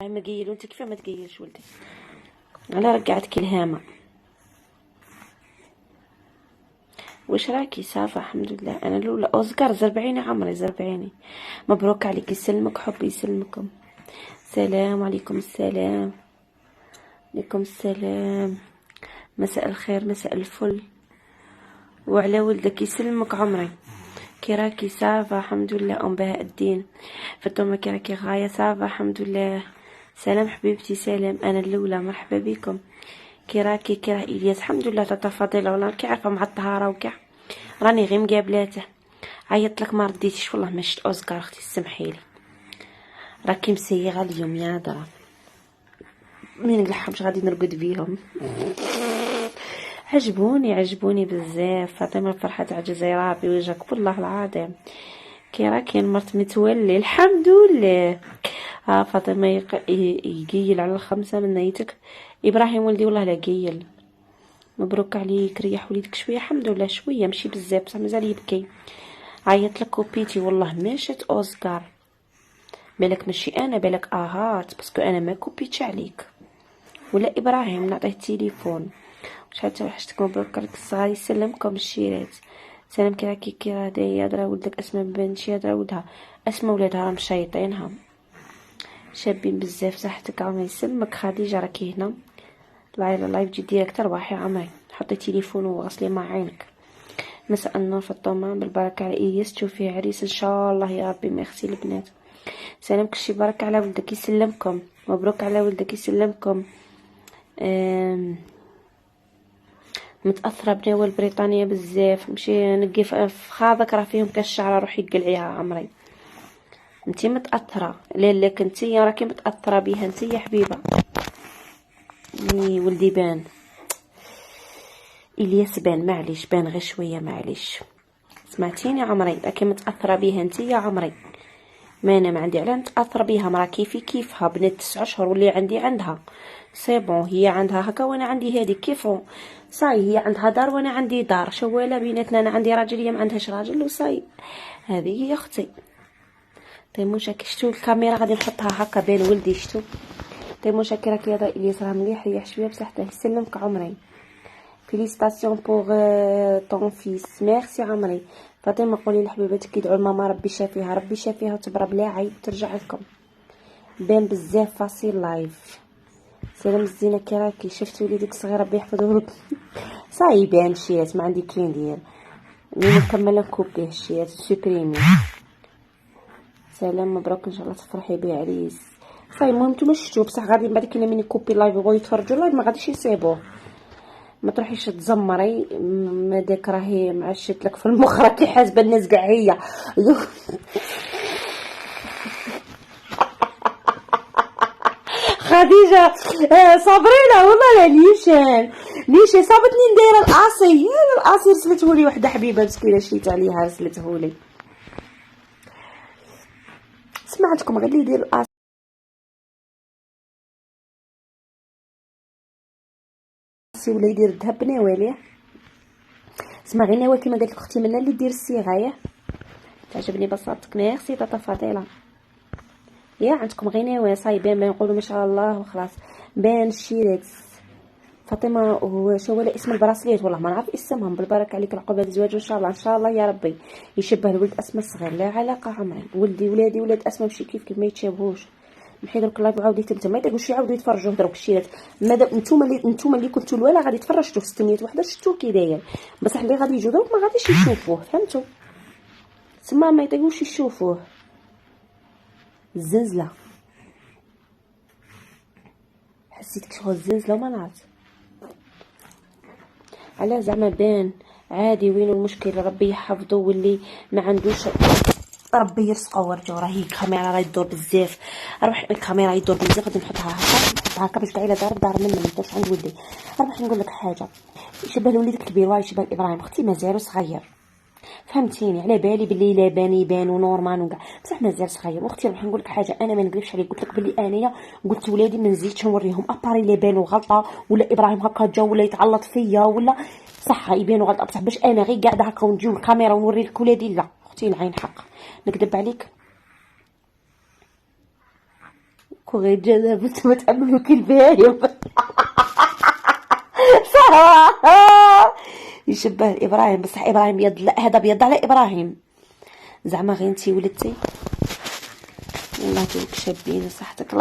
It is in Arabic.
ما تقيل وانت كيف ما تقيلش ولدي. انا رجعتك الهامه. وش راكي؟ صافا الحمد لله. انا الاولى اوزكار زربعيني عمري زربعيني. مبروك عليك. يسلمك حبي يسلمكم. السلام عليكم. السلام عليكم. السلام. مساء الخير مساء الفل. وعلى ولدك يسلمك عمري. كي راكي؟ صافا الحمد لله. ام بهاء الدين فاطمه كي راكي؟ غايه صافا الحمد لله. سلام حبيبتي. سلام. انا الاولى مرحبا بكم. كي راكي؟ كي راه الياس؟ الحمد لله. تاتا فاضله ولا كي عارفه مع الطهاره وكاع راني غير مقابلاته. عيطت لك ما رديتيش والله. ما شفت اوزكار اختي سمحيلي. راكي مسيغه اليوم يا درا. مين نلحقش غادي نرقد بيهم. عجبوني بزاف. فاطمه الفرحه عجزي رابي وجهك والله العظيم. كي راكي؟ المرت متولي الحمد لله. فاطمه يقيل على الخمسه من نيتك. ابراهيم ولدي والله لا قيل. مبروك عليك. ريح وليدك شويه الحمد لله. شويه ماشي بزاف بصح مازال يبكي. عيط لك كوبيتي والله ما شت اوزكار. بالك ماشي انا بالك اهات باسكو انا ما كوبيتش عليك ولا ابراهيم نعطيه التليفون. شحال وحشتك. مبروك عليك الصغار يسلمكم الشيرات. سلام. كي راكي؟ كي راه دايا درا ولدك اسماء بنتي درا ولدها اسماء ولادها راه مشيطينها شابين بزاف. صحتك عمري يسلمك. خديجه راكي هنا لايف جي ديريكت. رباحي عمري. حطي تليفون وغسلي مع عينك. مساء النور فاطمه. بالبركه على اياس تشوفي عريس ان شاء الله يا ربي. ميرسي البنات. سلام. كلشي بركه على ولدك يسلمكم. مبروك على ولدك يسلمكم. متاثره بناول بريطانيا بزاف. نمشي نقي في خاضك راه فيهم كالشعره. روحي قلعيها عمري. انتي متاثره. لا كنتي راكي متاثره بيها انتي يا حبيبه. ولدي بان. الياس بان معليش. بان غير شويه معليش. سمعتيني عمري؟ راكي متاثره بيها انتي يا عمري. ما انا ما عندي علاه نتاثر بيها. مرا كيفي كيفها. بنت 9 شهور واللي عندي عندها سي بون. هي عندها هكا وانا عندي هذيك كيفو صاي. هي عندها دار وانا عندي دار. شواله بيناتنا. انا عندي راجل هي ما عندهاش راجل وصاي. هذه هي اختي. تيموشا كي شتو الكاميرا غادي نحطها هكا بين ولدي. شتو تيموشا كي راكي؟ يا الياس راه مليح. ريح شويه بصحته يسلمك عمري. فيليسيتاسيون بوغ طون فيس. ميرسي عمري. فاطمه قولي لحبيبتك يدعوا لماما ربي شافيها. ربي شافيها وتبرى بلا عيب ترجع لكم. بان بزاف فاصيل لايف. سلام الزينه. كي راكي؟ شفت وليدك الصغير ربي يحفظه لك. صاي بان شيات ما عندي كي ندير. مين نكمل كوبيه الشيات سوبريمي. سلام. مبروك ان شاء الله تفرحي بيه عريس. صاي المهم نتوما شفتوه بصح غادي من بعد كي مين كوبي لايف يبغوا يتفرجوا لايف ما غاديش يصيبوه. ما تروحيش تزمري. ما داك راهي معشت لك في المخ. راكي حاسبه الناس كاع هي خديجه. صابرينا والله لا ليش صابتني ندير القاصي. القاصي رسلتهولي وحده حبيبه مسكينه شيت عليها رسلتهولي. سمعتكم غير اللي يدير القاصي ولا يدير الذهب بناواليه. اسمع غير ناوال كيما قالت لك اختي منى اللي دير الصيغه. تعجبني بساطتك. ميرسي طاطا فاضله. يا عندكم غير ناوال صاي بان ما نقولوا ما شاء الله وخلاص. بان شيريكس. فاطمه شو ولا اسم البراسليت والله ما نعرف اسمهم. بالبركه عليك العقبه الزواج ان شاء الله. ان شاء الله يا ربي يشبه الولد اسماء الصغير. لا علاقه عمري. ولادي ولاد اسماء ماشي كيف ما يتشابهوش. نحيد لك اللايف وعاودي انت ما تقولش يعاودوا يتفرجوا دروك الشيرات. ماذا نتوما اللي كنتوا الولا غادي تفرجتوا في 600 وحده شفتوا كي داير بصح اللي غادي يجوا دروك ما غاديش يشوفوه. فهمتوا؟ تما ما يطيقوش يشوفوه. الزنزله حسيتك شغل الزنزله وما نعرف على زعما بان عادي. وين المشكل؟ ربي يحفظه واللي ما عندوش ربي يرزقه ورجو. راهي الكاميرا راهي تدور بزاف. روح الكاميرا يدور بزاف غادي نحطها هكا باش تعيله دار منه ما ندورش عند ولدي. نروح نقول لك حاجه. يشبه لوليدك الكبير واي يشبه ابراهيم. اختي مازال صغير فهمتيني. على بالي باللي لا بان يبان ونورمال وكاع بصح مازال صغير. واختي نروح نقول لك حاجه. انا ما نكذبش عليك قلت لك باللي انايا قلت ولادي ما نزيدش نوريهم اباري لا بانوا غلطه ولا ابراهيم هكا جا ولا يتعلط فيا ولا صح يبانوا غلطه بصح باش انا غير قاعده هكا ونجيو الكاميرا ونوري لك ولادي. لا اختي العين حق. نكذب عليك؟ غير جنابت ما تعملوا كي البهايم. صح يشبه ابراهيم، بصح ابراهيم بيض، لا هذا بيض على ابراهيم زعما غير انتي ولدتي. والله دوك شابين صحتك الله